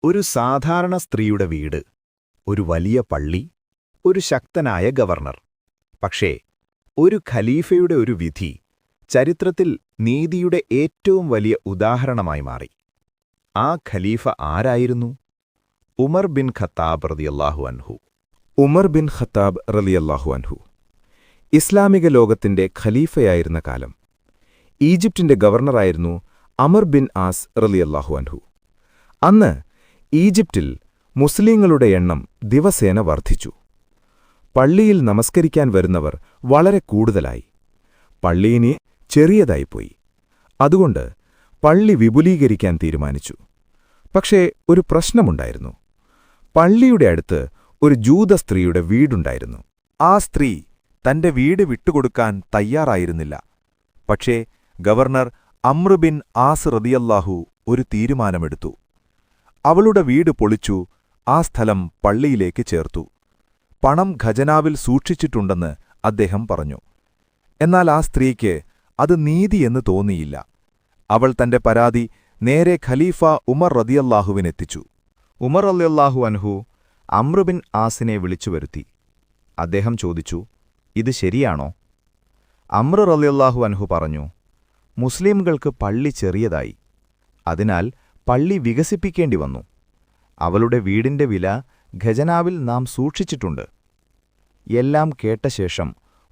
ഒരു സാധാരണ സ്ത്രീയുടെ വീട്, ഒരു വലിയ പള്ളി, ഒരു ശക്തനായ ഗവർണർ. പക്ഷേ ഒരു ഖലീഫയുടെ ഒരു വിധി ചരിത്രത്തിൽ നീതിയുടെ ഏറ്റവും വലിയ ഉദാഹരണമായി മാറി. ആ ഖലീഫ ആരായിരുന്നു? ഉമർ ബിൻ ഖത്താബ് റളിയല്ലാഹു അൻഹു. ഉമർ ബിൻ ഖത്താബ് റളിയല്ലാഹു അൻഹു ഇസ്ലാമിക ലോകത്തിന്റെ ഖലീഫയായിരുന്ന കാലം. ഈജിപ്തിന്റെ ഗവർണറായിരുന്നു അമർ ബിൻ ആസ് റളിയല്ലാഹു അൻഹു. അന്ന് ഈജിപ്തിൽ മുസ്ലിങ്ങളുടെ എണ്ണം ദിവസേന വർദ്ധിച്ചു. പള്ളിയിൽ നമസ്കരിക്കാൻ വരുന്നവർ വളരെ കൂടുതലായി. പള്ളിയിനി ചെറിയതായിപ്പോയി. അതുകൊണ്ട് പള്ളി വിപുലീകരിക്കാൻ തീരുമാനിച്ചു. പക്ഷേ ഒരു പ്രശ്നമുണ്ടായിരുന്നു. പള്ളിയുടെ അടുത്ത് ഒരു ജൂത സ്ത്രീയുടെ വീടുണ്ടായിരുന്നു. ആ സ്ത്രീ തന്റെ വീട് വിട്ടുകൊടുക്കാൻ തയ്യാറായിരുന്നില്ല. പക്ഷേ ഗവർണർ അമ്ർ ബിൻ ആസ് റളിയല്ലാഹു ഒരു തീരുമാനമെടുത്തു. അവളുടെ വീട് പൊളിച്ചു ആ സ്ഥലം പള്ളിയിലേക്ക് ചേർത്തു. പണം ഖജനാവിൽ സൂക്ഷിച്ചിട്ടുണ്ടെന്ന് അദ്ദേഹം പറഞ്ഞു. എന്നാൽ ആ സ്ത്രീക്ക് അത് നീതിയെന്ന് തോന്നിയില്ല. അവൾ തന്റെ പരാതി നേരെ ഖലീഫ ഉമർ റളിയല്ലാഹുവിനെത്തിച്ചു. ഉമർ റളിയല്ലാഹു അൻഹു അമ്ർ ബിൻ ആസിനെ വിളിച്ചുവരുത്തി. അദ്ദേഹം ചോദിച്ചു, ഇത് ശരിയാണോ? അമ്ർ റളിയല്ലാഹു അൻഹു പറഞ്ഞു, മുസ്ലിംകൾക്ക് പള്ളി ചെറിയതായി. അതിനാൽ പള്ളി വികസിപ്പിക്കേണ്ടി വന്നു. അവളുടെ വീടിന്റെ വില ഖജനാവിൽ നാം സൂക്ഷിച്ചിട്ടുണ്ട്. എല്ലാം കേട്ട ശേഷം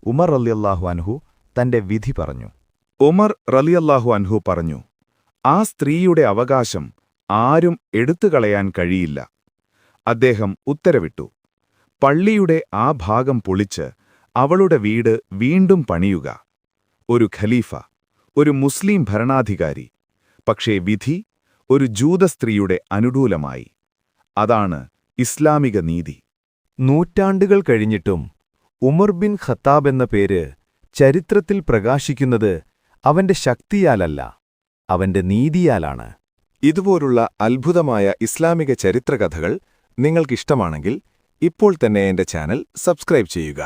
ഉമർ റളിയല്ലാഹു അൻഹു തന്റെ വിധി പറഞ്ഞു. ഉമർ റളിയല്ലാഹു അൻഹു പറഞ്ഞു, ആ സ്ത്രീയുടെ അവകാശം ആരും എടുത്തുകളയാൻ കഴിയില്ല. അദ്ദേഹം ഉത്തരവിട്ടു, പള്ളിയുടെ ആ ഭാഗം പൊളിച്ച് അവളുടെ വീട് വീണ്ടും പണിയുക. ഒരു ഖലീഫ, ഒരു മുസ്ലിം ഭരണാധികാരി. പക്ഷേ വിധി ഒരു ജൂത സ്ത്രീയുടെ അനുകൂലമായി. അതാണ് ഇസ്ലാമിക നീതി. നൂറ്റാണ്ടുകൾ കഴിഞ്ഞിട്ടും ഉമർ ബിൻ ഖത്താബ് എന്ന പേര് ചരിത്രത്തിൽ പ്രകാശിക്കുന്നത് അവന്റെ ശക്തിയാലല്ല, അവന്റെ നീതിയാലാണ്. ഇതുപോലുള്ള അത്ഭുതമായ ഇസ്ലാമിക ചരിത്രകഥകൾ നിങ്ങൾക്കിഷ്ടമാണെങ്കിൽ ഇപ്പോൾ തന്നെ എന്റെ ചാനൽ സബ്സ്ക്രൈബ് ചെയ്യുക.